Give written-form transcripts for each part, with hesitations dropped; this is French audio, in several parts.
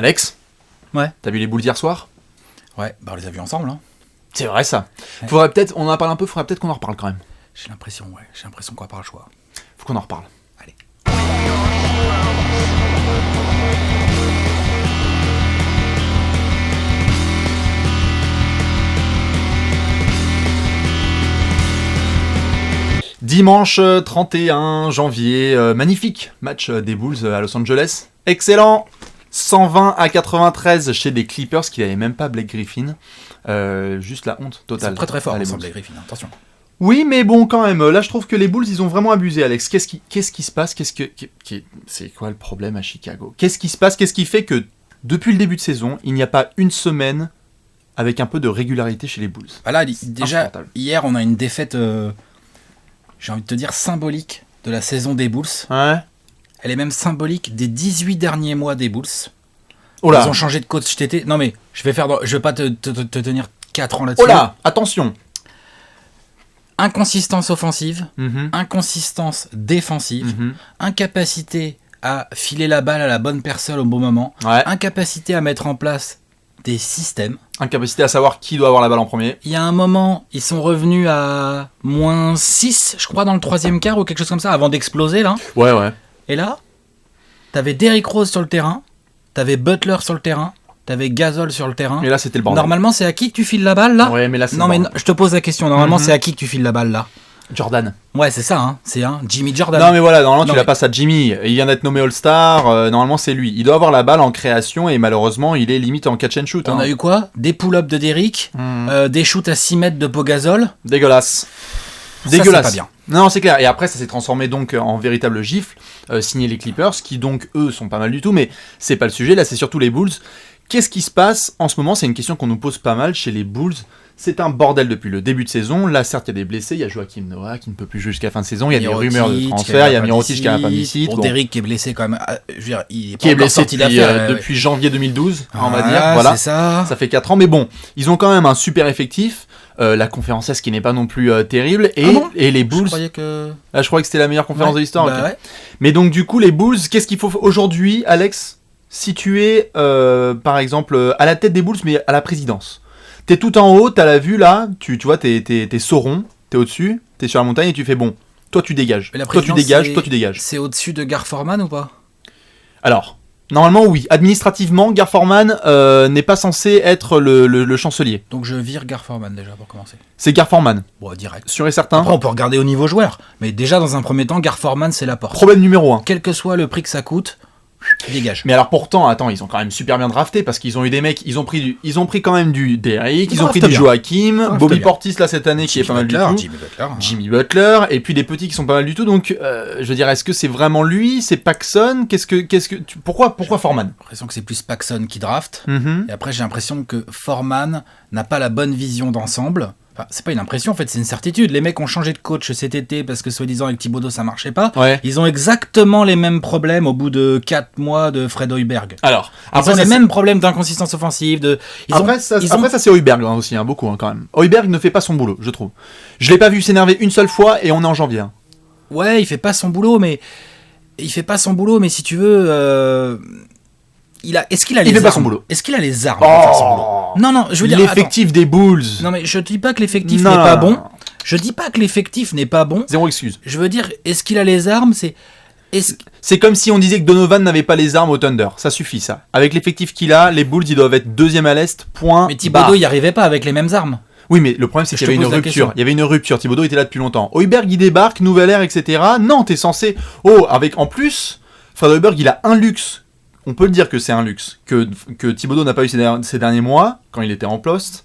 Alex, Ouais. t'as vu les Bulls hier soir? Ouais, bah on les a vus ensemble, hein. C'est vrai ça. Ouais. Faudrait peut-être, on en a parlé un peu, faudrait peut-être qu'on en reparle quand même. J'ai l'impression qu'on va pas le choix. Faut qu'on en reparle. Allez. Dimanche 31 janvier, magnifique match des Bulls à Los Angeles. Excellent 120-93 chez des Clippers qui n'avaient même pas Blake Griffin. Juste la honte totale. C'est très très fort, Ah, les ensemble, Bulls. les Griffins, attention. Oui, mais bon, quand même, là je trouve que les Bulls, ils ont vraiment abusé, Alex. Qu'est-ce qui se passe? C'est quoi le problème à Chicago? Qu'est-ce qui se passe? Qu'est-ce qui fait que, depuis le début de saison, il n'y a pas une semaine avec un peu de régularité chez les Bulls? Bah là, déjà, insupportable. hier, on a une défaite, j'ai envie de te dire, symbolique de la saison des Bulls. Ouais. Elle est même symbolique des 18 derniers mois des Bulls. Oh là. Ils ont changé de coach cet été. Non mais, je vais pas te tenir 4 ans là-dessus. Oh là, attention. Inconsistance offensive, Mhm. inconsistance défensive, Mhm. incapacité à filer la balle à la bonne personne au bon moment, Ouais. incapacité à mettre en place des systèmes. Incapacité à savoir qui doit avoir la balle en premier. Il y a un moment, ils sont revenus à -6, je crois, dans le troisième quart ou quelque chose comme ça, avant d'exploser là. Ouais, ouais. Et là, t'avais Derrick Rose sur le terrain, t'avais Butler sur le terrain, t'avais Gasol sur le terrain. Et là, c'était le bordel. Normalement, c'est à qui que tu files la balle là? Ouais, mais là, c'est Non le mais bordel. je te pose la question, normalement Mhm. c'est à qui que tu files la balle là? Jordan. Ouais, c'est ça, hein. C'est Jimmy Jordan. Non, mais voilà, normalement, Non, tu la mais- passes à Jimmy. Il vient d'être nommé All-Star. Normalement, c'est lui. Il doit avoir la balle en création et malheureusement, il est limite en catch and shoot. On hein. a eu quoi? Des pull-ups de Derrick, Mhm. des shoots à 6 mètres de Pogazol. Dégueulasse. Ça, Dégueulasse. c'est pas bien. Non, c'est clair. Et après, ça s'est transformé donc en véritable gifle, signé les Clippers, qui donc, eux, sont pas mal du tout, mais c'est pas le sujet. Là, c'est surtout les Bulls. Qu'est-ce qui se passe en ce moment? C'est une question qu'on nous pose pas mal chez les Bulls. C'est un bordel depuis le début de saison. Là, certes, il y a des blessés. Il y a Joakim Noah qui ne peut plus jouer jusqu'à la fin de saison. Il y a des rumeurs de transfert. Il y a Mirotic qui a un appendicite. Bon, Bon. Derrick qui est blessé quand même. Je veux dire, il est Qui pas est encore blessé sorti depuis, d'affaire. depuis janvier 2012, on va Ah, dire. Voilà. C'est ça. Ça fait 4 ans, mais bon, ils ont quand même un super effectif. La conférence Est qui n'est pas non plus terrible. Et, Ah bon et les Je Bulls. croyais que. Là, je crois que c'était la meilleure conférence Ouais, de l'histoire. bah ok. ouais. Mais donc, du coup, les Bulls, qu'est-ce qu'il faut aujourd'hui, Alex, si tu es, par exemple, à la tête des Bulls, mais à la présidence? T'es tout en haut, t'as la vue là, tu vois, t'es Sauron, t'es au-dessus, t'es sur la montagne et tu fais bon. Toi, tu dégages. Mais la Toi, tu présidence, dégages. c'est- Toi, tu dégages. C'est au-dessus de Gar Forman ou pas? Alors, normalement, oui. Administrativement, Gar Forman n'est pas censé être le chancelier. Donc je vire Gar Forman déjà pour commencer. C'est Gar Forman, Bon, direct. sûr et certain. Après, on peut regarder au niveau joueur. Mais déjà, dans un premier temps, Gar Forman, c'est la porte. Problème numéro 1. Quel que soit le prix que ça coûte, dégage. Mais alors pourtant, attends, ils ont quand même super bien drafté parce qu'ils ont eu des mecs, ils ont pris quand même du Derrick, ils ont pris du bien. Joakim, Drafte Bobby bien. Portis là cette année qui est pas mal du tout, Jimmy Butler, et puis des petits qui sont pas mal du tout. Donc, je veux dire, est-ce que c'est vraiment lui, c'est Paxson, pourquoi Foreman? J'ai l'impression que c'est plus Paxson qui draft. Mhm. Et après, j'ai l'impression que Foreman n'a pas la bonne vision d'ensemble. Enfin, c'est pas une impression, en fait, c'est une certitude. Les mecs ont changé de coach cet été parce que, soi-disant, avec Thibodeau, ça marchait pas. Ouais. Ils ont exactement les mêmes problèmes au bout de 4 mois de Fred Hoiberg. Alors, Ils après ont ça, les c'est- mêmes problèmes d'inconsistance offensive. après, ça, c'est Hoiberg hein, aussi, hein, beaucoup hein, quand même. Hoiberg ne fait pas son boulot, je trouve. Je l'ai pas vu s'énerver une seule fois et on est en janvier. hein. Ouais, il fait pas son boulot, mais si tu veux, est-ce qu'il a les Il fait armes pas son boulot. Est-ce qu'il a les armes pour faire son boulot? Non, je veux dire, L'effectif des Bulls. attends. Non, mais je dis pas que l'effectif Non, n'est non, pas non, bon. non. Je dis pas que l'effectif n'est pas bon. Zéro excuse. Je veux dire, est-ce qu'il a les armes? C'est comme si on disait que Donovan n'avait pas les armes au Thunder. Ça suffit, ça. Avec l'effectif qu'il a, les Bulls, ils doivent être deuxième à l'Est, point. Mais Thibodeau, barre. il y arrivait pas avec les mêmes armes. Oui, mais le problème, c'est Je qu'il y te avait une pose la rupture. question. Il y avait une rupture. Thibodeau était là depuis longtemps. Hoiberg, il débarque, nouvelle ère, etc. Non, t'es censé... Oh, avec en plus, Fred Hoiberg, il a un luxe. On peut le dire que c'est un luxe. Que Thibodeau n'a pas eu ces derniers mois, quand il était en poste.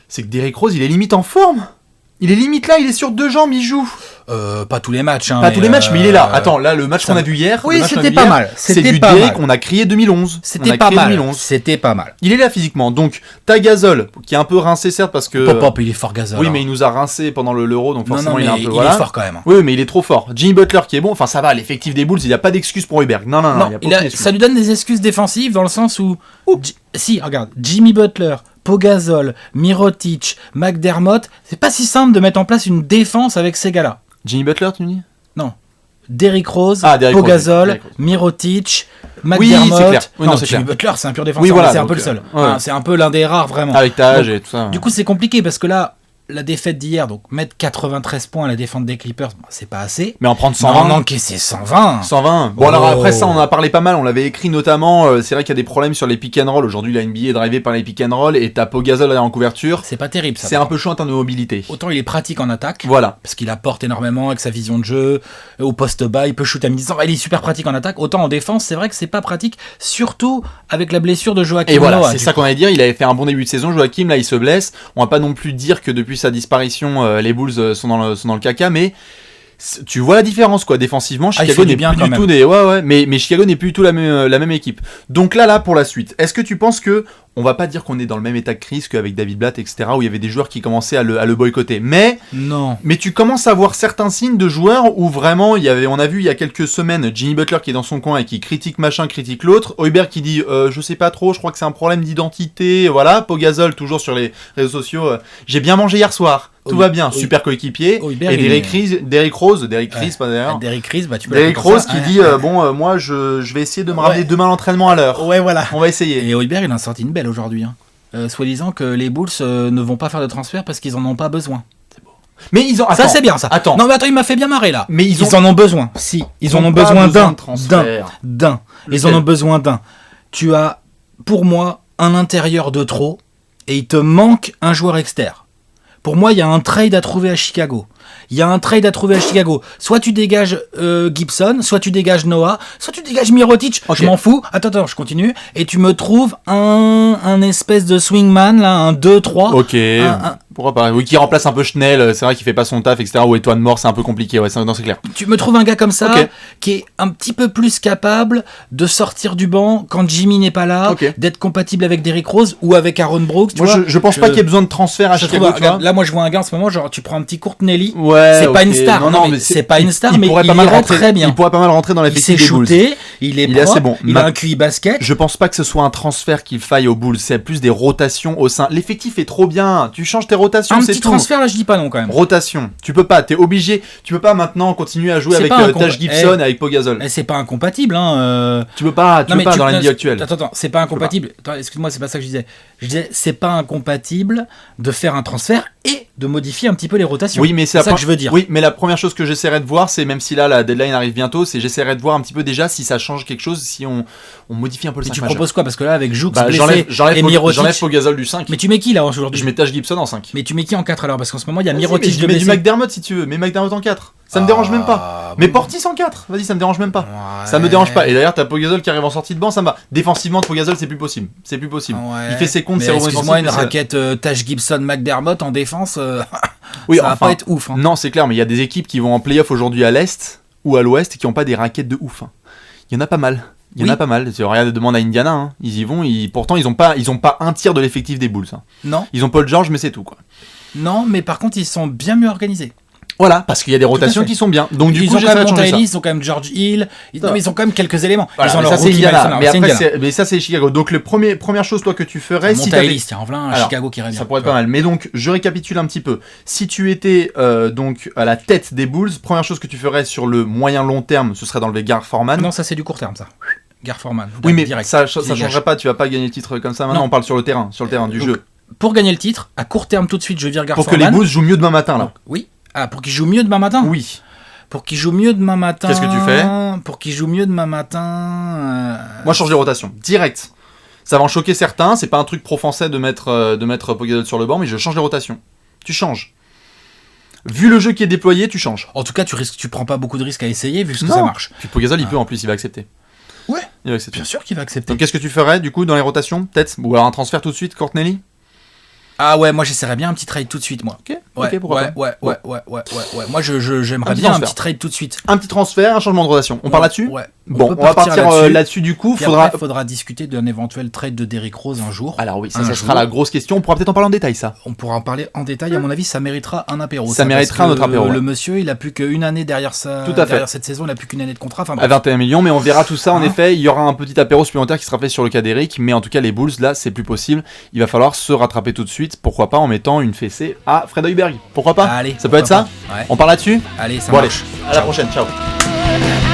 C'est que Derrick Rose, il est limite en forme. Il est limite là, il est sur deux jambes, il joue. Pas tous les matchs. Hein, Pas tous les matchs, mais il est là. Attends, là, le match ça qu'on a me- vu hier. Oui, le match qu'on a c'était vu pas hier, mal. C'est C'était du pas Derrick, mal. on a crié 2011. On C'était a pas crié mal. 2011. C'était pas mal. Il est là physiquement. Donc, t'as Gasol, qui est un peu rincé, certes, parce que. Pop, il est fort Gasol. Oui, hein. mais il nous a rincé pendant l'Euro, donc forcément, non, il est un mais peu. il Voilà. est fort quand même. Oui, mais il est trop fort. Jimmy Butler qui est bon, enfin ça va, l'effectif des Bulls, il n'y a pas d'excuse pour Hoiberg. Non, Non, il y a pas ça lui donne des excuses défensives dans le sens où. Si, regarde, Jimmy Butler, Pogazol, Mirotic, McDermott, c'est pas si simple de mettre en place une défense avec ces gars-là. Jimmy Butler, tu me dis Non. Derrick Rose, Derrick Rose, Pogazol, Derrick Rose. Mirotic, Oui, c'est McDermott. clair. Oui, non, c'est Jimmy clair. Butler, c'est un pur défenseur, Oui, voilà, mais c'est un peu donc, le seul. ouais. Enfin, c'est un peu l'un des rares, vraiment. Avec ta âge Donc, et tout ça. Du coup, c'est compliqué parce que là, la défaite d'hier, donc mettre 93 points à la défense des Clippers, c'est pas assez. Mais en prendre Non, 120. encaisser 120. 120. Bon, alors Oh. après ça, on en a parlé pas mal. On l'avait écrit notamment. C'est vrai qu'il y a des problèmes sur les pick and roll. Aujourd'hui, la NBA est drivée par les pick and roll et t'as Pogazol en couverture. C'est pas terrible, ça. C'est un peu chaud en termes de mobilité. Autant il est pratique en attaque. Voilà. Parce qu'il apporte énormément avec sa vision de jeu, au poste bas, il peut shoot à mi-distance. Il est super pratique en attaque. Autant en défense, c'est vrai que c'est pas pratique, surtout avec la blessure de Joakim Et voilà, Noah, c'est du ça coup. qu'on allait dire. Il avait fait un bon début de saison. Joachim, là, il se blesse. On va pas non plus dire que depuis sa disparition, les Bulls sont dans le caca, mais tu vois la différence, quoi. Défensivement, il Chicago fait du n'est bien plus quand du même. tout mais Chicago n'est plus du tout la même équipe. Donc là, pour la suite, est-ce que tu penses que on va pas dire qu'on est dans le même état de crise qu'avec David Blatt, etc., où il y avait des joueurs qui commençaient à le boycotter, mais Non. tu commences à voir certains signes de joueurs où vraiment on a vu il y a quelques semaines Jimmy Butler qui est dans son coin et qui critique machin, critique l'autre, Hoiberg qui dit je sais pas trop, je crois que c'est un problème d'identité, voilà, Pogazol toujours sur les réseaux sociaux, j'ai bien mangé hier soir, tout va bien, super coéquipier, Hoiberg, et Derrick Rose, pas d'ailleurs. Derrick Rose, tu peux Derrick l'appeler Rose comme ça. qui dit moi je vais essayer de me ramener demain à l'entraînement à l'heure. Ouais, voilà. On va essayer. Et Hoiberg, il en a sorti une belle aujourd'hui. Soi-disant que les Bulls ne vont pas faire de transfert parce qu'ils en ont pas besoin. Mais ils ont Ça, c'est bien, ça. Attends. Non, mais attends, il m'a fait bien marrer, là. Mais ils en ont besoin. Si, ils en ont pas besoin d'un. de transfert. D'un. Ils en Lequel ont besoin d'un. Tu as, pour moi, un intérieur de trop et il te manque un joueur externe. Pour moi, il y a un trade à trouver à Chicago. Soit tu dégages Gibson, soit tu dégages Noah, soit tu dégages Mirotic. Ok. Je m'en fous. Attends, je continue. Et tu me trouves un espèce de swingman, là, un 2-3. Ok, pourquoi pas. Oui, qui remplace un peu Schnell, c'est vrai qu'il fait pas son taf, etc. Ou Étoile Mort, c'est un peu compliqué, ouais, c'est clair. Tu me trouves un gars comme ça, Ok. qui est un petit peu plus capable de sortir du banc quand Jimmy n'est pas là, Ok. d'être compatible avec Derrick Rose ou avec Aaron Brooks. Tu Moi, vois, je pense pas qu'il y ait besoin de transfert à je Chicago, trouve, tu vois. là, moi, je vois un gars en ce moment, genre, tu prends un petit Courtnelly. Ouais, c'est pas ok. une star, non, mais c'est pas une star, mais pourrait il pas mal irait rentrer, très bien. Il pourrait pas mal rentrer dans Il s'est l'effectif des Bulls. shooté, il est Il est propre, assez bon. il a un QI basket. Je pense pas que ce soit un transfert qu'il faille aux Bulls, c'est plus des rotations au sein. L'effectif est trop bien, tu changes tes rotations, Un c'est petit tout. transfert, là, je dis pas non, quand même. Rotation, tu peux pas, t'es obligé, tu peux pas maintenant continuer à jouer C'est avec pas un Taj Gibson et avec Pogazol. Eh, c'est pas incompatible, hein. Tu peux pas Non, mais dans la NBA actuelle. Attends, c'est pas incompatible. Attends, excuse-moi, c'est pas ça que je disais. Je disais, c'est pas incompatible de faire un transfert et de modifier un petit peu les rotations. Oui, mais c'est ça que je veux dire. Oui, mais la première chose que j'essaierai de voir, c'est même si là la deadline arrive bientôt, c'est j'essaierai de voir un petit peu déjà si ça change quelque chose, si on modifie un peu le Et 5 tu majeur. proposes quoi? Parce que là, avec Joux, Bah, blessé et Mirotic. j'enlève Pogazol du 5. Mais tu mets qui là aujourd'hui? Je mets Taj Gibson en 5. Mais tu mets qui en 4 alors? Parce qu'en ce moment, il y a Vas-y, Mirotic mais je de mets du blessé. McDermott si tu veux, mais McDermott en 4. Ça me dérange même pas. Mais Portis en 4. Vas-y, ça me dérange même pas. Ça me dérange pas. Et d'ailleurs, t'as Pogazol qui arrive en sortie de banc, ça me va. Défensivement, de Pogazol, c'est plus possible. C'est plus possible. Ouais. Il fait ses comptes, Mais ses rebonds excuse-moi, une défensifs, raquette Taj Gibson McDermott en défense, Oui, ça va enfin, pas être ouf. Hein. Non, c'est clair, mais il y a des équipes qui vont en playoff aujourd'hui à l'Est ou à l'Ouest et qui n'ont pas des raquettes de ouf. Hein. Il y en a pas mal. Il y en a pas mal. Regarde, demande à Indiana. Hein. Ils y vont. Pourtant, ils ont pas un tiers de l'effectif des Bulls. Hein. Non, Ils ont Paul George, mais c'est tout, quoi. non, mais par contre, ils sont bien mieux organisés. Voilà, parce qu'il y a des rotations fait. qui sont bien. Donc du Ils coup, ont quand j'essaie même de Monta changer ça. Ellis, ils ont quand même George Hill. Non, mais ils ont quand même quelques éléments. Voilà, ils ont mais leur ça c'est rookie Indiana. Madison, Mais c'est après, Indiana. mais ça c'est Chicago. Donc première chose toi que tu ferais, si Monta t'avais- Ellis, tiens, en voilà un Alors, Chicago qui irait bien. ça pourrait être pas mal. Mais donc, je récapitule un petit peu. Si tu étais donc à la tête des Bulls, première chose que tu ferais sur le moyen long terme, ce serait d'enlever Gar Forman. Non, ça c'est du court terme, ça. Gar Forman. Oui, mais direct. ça Dégage. changerait pas. Tu vas pas gagner le titre comme ça. Maintenant, Non. on parle sur le terrain du Donc, jeu. Pour gagner le titre, à court terme tout de suite, je vire Gar Pour que Forman. les Bulls jouent mieux demain matin là. Donc, oui. Ah, pour qu'ils jouent mieux demain matin. Oui. Pour qu'ils jouent mieux demain matin. Qu'est-ce que tu fais? Pour qu'ils jouent mieux demain matin. Moi, je change les rotations direct. Ça va en choquer certains. C'est pas un truc pro-français de mettre Pogazol sur le banc, mais je change les rotations. Tu changes. Vu le jeu qui est déployé, tu changes. En tout cas, tu prends pas beaucoup de risques à essayer vu que Non. ça marche. Puis Pogazol, il peut en plus, il va accepter. Ouais. Il va accepter. Bien sûr qu'il va accepter. Donc qu'est-ce que tu ferais du coup dans les rotations peut-être? Ou alors un transfert tout de suite, Courtney? Ah ouais, moi j'essaierais bien un petit trade tout de suite, moi. Ok, Ouais, ok, pourquoi pas. ouais. Moi j'aimerais Un petit bien un transfert. petit trade tout de suite. Un petit transfert, un changement de rotation. On part là-dessus? Ouais. Bon, peut on va partir là-dessus. là-dessus du coup. Puis Faudra... après, faudra discuter d'un éventuel trade de Derrick Rose un jour. Alors oui, ça Un sera jour. la grosse question. On pourra peut-être en parler en détail ça. On pourra en parler en détail. À mon avis, ça méritera un apéro. Ça méritera parce que notre apéro, ouais. Le monsieur, il a plus qu'une année derrière Tout à fait. derrière cette saison. Il a plus qu'une année de contrat. Enfin, À bref. 21 millions, mais on verra tout ça en Hein? effet. Il y aura un petit apéro supplémentaire qui sera fait sur le cas d'Eric, mais en tout cas les Bulls là c'est plus possible. Il va falloir se rattraper tout de suite. Pourquoi pas en mettant une fessée à Fred Hoiberg? Pourquoi pas? Allez, Ça peut être ça? pourquoi pas. Ouais. On part là-dessus? Allez, ça Bon allez, marche. à la prochaine, ciao. I